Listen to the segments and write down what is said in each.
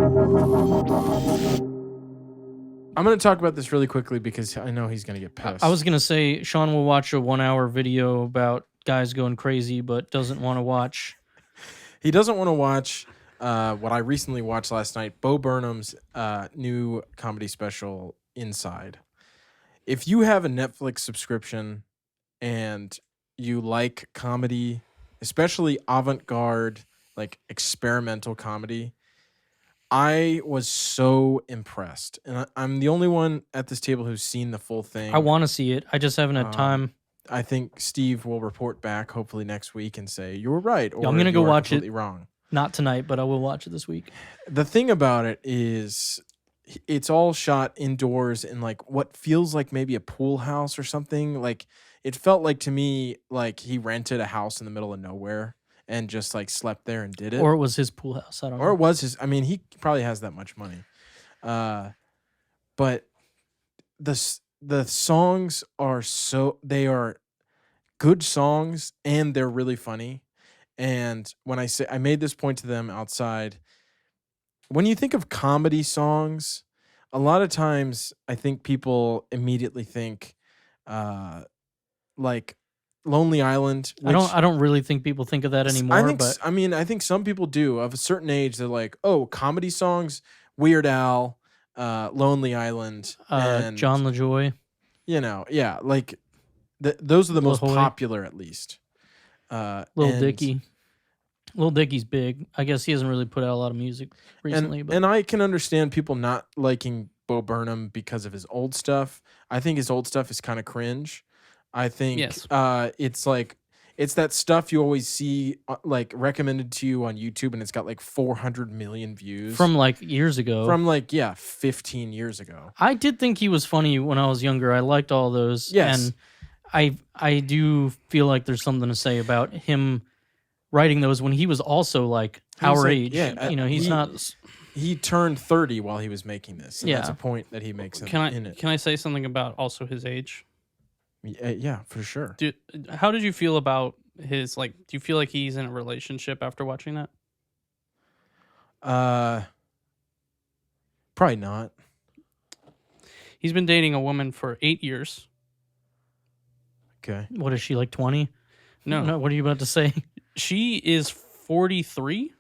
I'm going to talk about this really quickly because I know he's going to get pissed. I was going to say, Sean will watch a 1-hour video about guys going crazy, but doesn't want to watch. He doesn't want to watch what I recently watched last night, Bo Burnham's new comedy special, Inside. If you have a Netflix subscription and you like comedy, especially avant-garde, like experimental comedy, I was so impressed. And I'm the only one at this table who's seen the full thing. I want to see it. I just haven't had time. I think Steve will report back hopefully next week and say you were right, or I'm gonna go watch it. Wrong. Not tonight, but I will watch it this week. The thing about it is, it's all shot indoors in like what feels like maybe a pool house or something. Like it felt like to me like he rented a house in the middle of nowhere and just like slept there and did it. Or it was his pool house. I don't know. Or it was his. I mean, he probably has that much money. But the songs are they are good songs and they're really funny. And when I made this point to them outside, when you think of comedy songs, a lot of times I think people immediately think like Lonely Island. Which I don't really think people think of that anymore. I think some people do. Of a certain age, they're like, oh, comedy songs, Weird Al, Lonely Island, and John LaJoy. You know, yeah, like those are the most Hoy. popular, at least. Lil Dicky. Lil Dicky's big. I guess he hasn't really put out a lot of music recently. And I can understand people not liking Bo Burnham because of his old stuff. I think his old stuff is kind of cringe. I think it's that stuff you always see like recommended to you on YouTube, and it's got like 400 million views from like years ago. From like 15 years ago. I did think he was funny when I was younger. I liked all those. Yes. And I do feel like there's something to say about him writing those when he was also like our age. Yeah, you know, he's not. He turned 30 while he was making this. And that's a point that he makes in it. Can I say something about also his age? Yeah, for sure. How did you feel about his, like, do you feel like he's in a relationship after watching that? Probably not. He's been dating a woman for 8 years. Okay. What is she, like 20? No. What are you about to say? She is 43.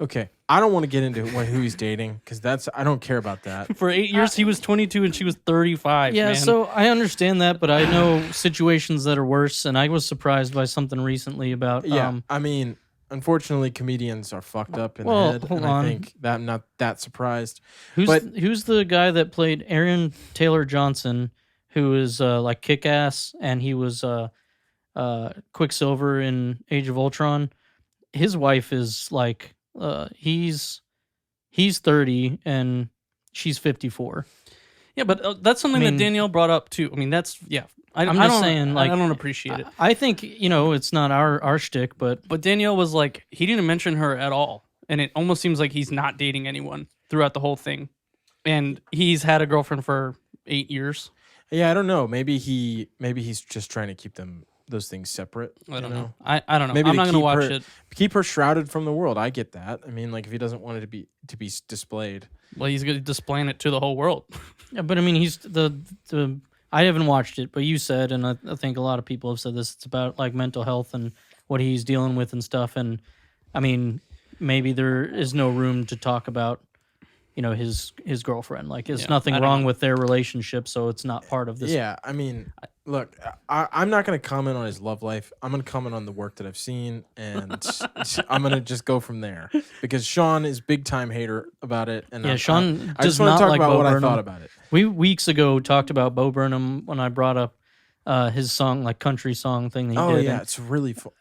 Okay. I don't want to get into who he's dating because I don't care about that. For 8 years, he was 22 and she was 35. Yeah, man. so I understand that, but I know situations that are worse, and I was surprised by something recently about. Yeah, I mean, unfortunately, comedians are fucked up in the head, and I think that I'm not that surprised. Who's the guy that played Aaron Taylor Johnson, who is like Kick-Ass, and he was Quicksilver in Age of Ultron? His wife is like. He's 30 and she's 54. Yeah, but that's something that Danielle brought up too. I mean, that's I'm just saying, like, I don't appreciate it. I think it's not our shtick, but Danielle was like, he didn't mention her at all, and it almost seems like he's not dating anyone throughout the whole thing, and he's had a girlfriend for 8 years. Yeah, I don't know. Maybe he's just trying to keep those things separate. I don't know. I don't know. Maybe I'm not going to watch it. Keep her shrouded from the world. I get that. I mean, like if he doesn't want it to be displayed. Well, he's going to display it to the whole world. Yeah, but I mean, he's the I haven't watched it, but you said, and I think a lot of people have said this. It's about like mental health and what he's dealing with and stuff. And I mean, maybe there is no room to talk about, his girlfriend. Like, there's nothing wrong with their relationship, so it's not part of this. Yeah, I mean, look, I'm not going to comment on his love life. I'm going to comment on the work that I've seen, and I'm going to just go from there because Sean is big time hater about it. And yeah, Sean I does just want not to talk like about Bo what Burnham. I thought about it. We weeks ago talked about Bo Burnham when I brought up his song, like country song thing that he did. Oh yeah, it's really fun.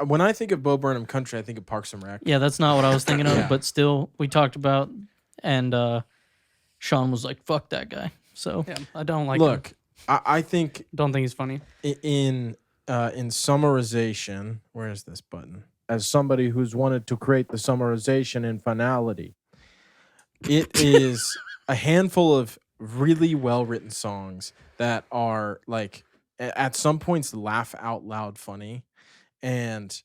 When I think of Bo Burnham country, I think of Parks and Rec. Yeah, that's not what I was thinking of, but still, we talked about, and Sean was like, "Fuck that guy." So yeah, I don't like. Look, him. I think don't think he's funny. In summarization, where is this button? As somebody who's wanted to create the summarization in finality, it is a handful of really well written songs that are like at some points laugh out loud funny, and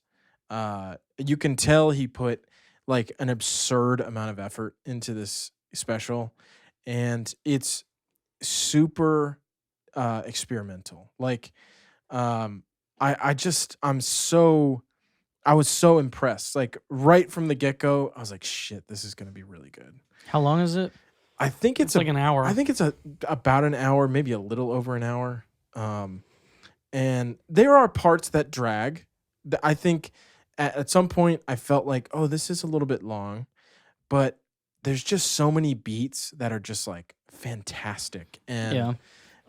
you can tell he put like an absurd amount of effort into this special, and it's super experimental. Like, I just I was so impressed. Like right from the get go, I was like, shit, this is gonna be really good. How long is it? I think It's like an hour. I think it's about an hour, maybe a little over an hour. And there are parts that drag. I think at some point I felt like, oh, this is a little bit long, but there's just so many beats that are just like fantastic. And Yeah.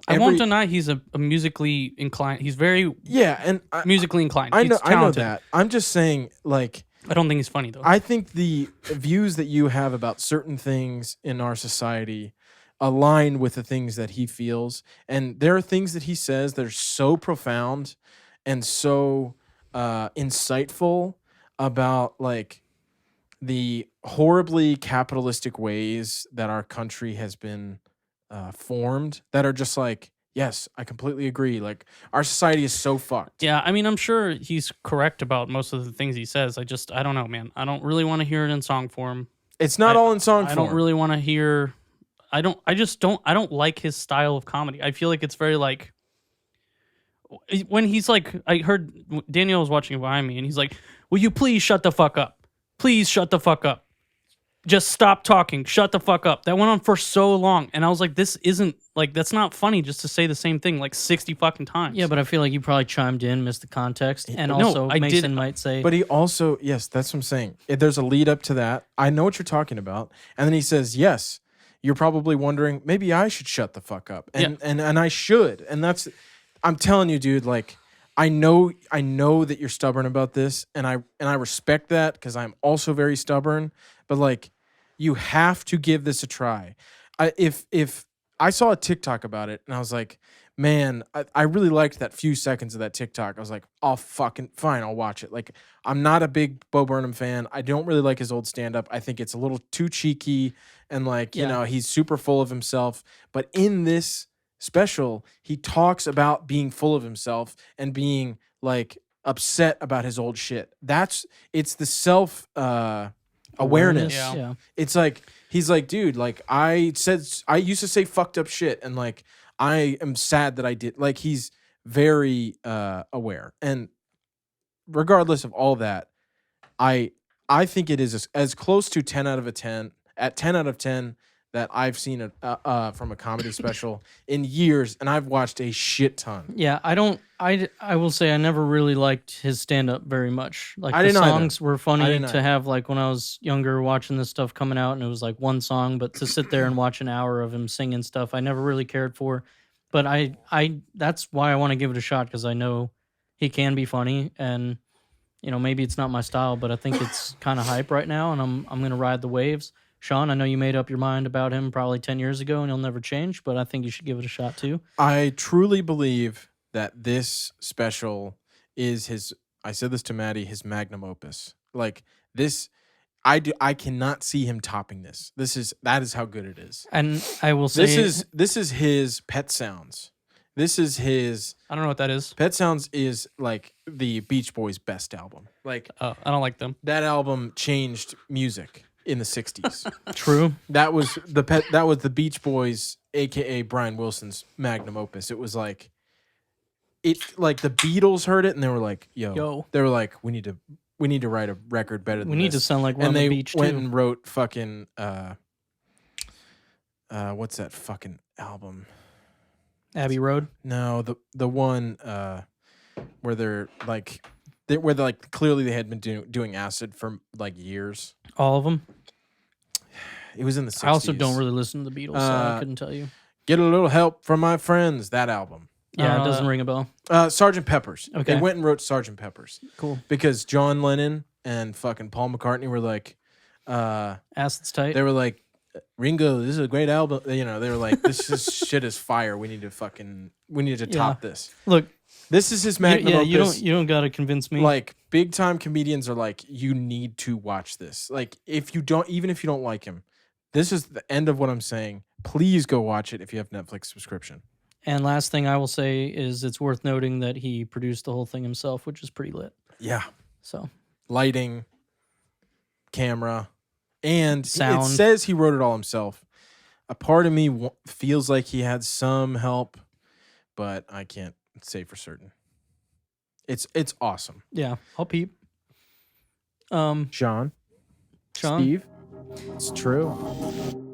I won't deny he's a musically inclined. He's very and musically inclined. I He's know talented. that. I'm just saying, like, I don't think he's funny though. I think the views that you have about certain things in our society align with the things that he feels. And there are things that he says that are so profound and so insightful about like the horribly capitalistic ways that our country has been formed, that are just like, yes, I completely agree. Like our society is so fucked. Yeah, I mean, I'm sure he's correct about most of the things he says. I don't know, man. I don't really want to hear it in song form. It's not all in song I form. don't really want to hear. I don't like his style of comedy. I feel like it's very like when he's like, I heard Daniel was watching it behind me, and he's like, "Will you please shut the fuck up? Please shut the fuck up. Just stop talking. Shut the fuck up." That went on for so long, and I was like, "This isn't like that's not funny just to say the same thing like 60 fucking times." Yeah, but I feel like you probably chimed in, missed the context, and No, also I Mason didn't. might say, But he also, yes, that's what I'm saying. There's a lead up to that. I know what you're talking about. And then he says, yes, you're probably wondering, maybe I should shut the fuck up. And I should. And that's, I'm telling you, dude, like, I know that you're stubborn about this. And I respect that because I'm also very stubborn. But like, you have to give this a try. If I saw a TikTok about it and I was like, man, I really liked that few seconds of that TikTok. I was like, oh, fucking fine, I'll watch it. Like, I'm not a big Bo Burnham fan. I don't really like his old stand-up. I think it's a little too cheeky and like, you know, he's super full of himself. But in this special, he talks about being full of himself and being like upset about his old shit. It's the self awareness. yeah. It's like he's like, dude, like I used to say fucked up shit, and like I am sad that I did. Like he's very aware, and regardless of all that, I think it is as close to 10 out of 10 that I've seen from a comedy special in years, and I've watched a shit ton. Yeah, I will say I never really liked his stand up very much. Like I the didn't either. songs were I funny didn't to either. have like when I was younger watching this stuff coming out and it was like one song, but to sit there and watch an hour of him singing stuff I never really cared for. But I that's why I want to give it a shot because I know he can be funny and you know maybe it's not my style, but I think it's kind of hype right now and I'm going to ride the waves. Sean, I know you made up your mind about him probably 10 years ago and he'll never change, but I think you should give it a shot too. I truly believe that this special is I said this to Maddie, his magnum opus. Like this, I cannot see him topping this. That is how good it is. And I will say This is his Pet Sounds. This is his I don't know what that is. Pet Sounds is like the Beach Boys' best album. Like I don't like them. that album changed music in the 60s. true. That was the Beach Boys, aka Brian Wilson's magnum opus. It was like the Beatles heard it and they were like, yo. They were like, we need to write a record better than We need this. to sound like we're and on they the beach went too. and wrote fucking what's that fucking album? Abbey Road. No, the one where they're like clearly they had been doing acid for like years. All of them. It was in the 60s. I also don't really listen to the Beatles, so I couldn't tell you. Get a little help from my friends. That album. Yeah, it doesn't ring a bell. Sgt. Pepper's. Okay. They went and wrote Sgt. Pepper's. Cool. Because John Lennon and fucking Paul McCartney were like, Acid's tight. they were like, Ringo, this is a great album. You know, they were like, shit is fire. We need to top this. Look, This is his magnum opus. you don't got to convince me. Like big time comedians are like, you need to watch this. Like even if you don't like him, this is the end of what I'm saying. Please go watch it if you have Netflix subscription. And last thing I will say is it's worth noting that he produced the whole thing himself, which is pretty lit. Yeah. So Lighting, camera, and Sound. it says he wrote it all himself. A part of me feels like he had some help, but I can't say for certain. It's awesome. Yeah, I'll peep. Sean, Sean? Steve, it's true.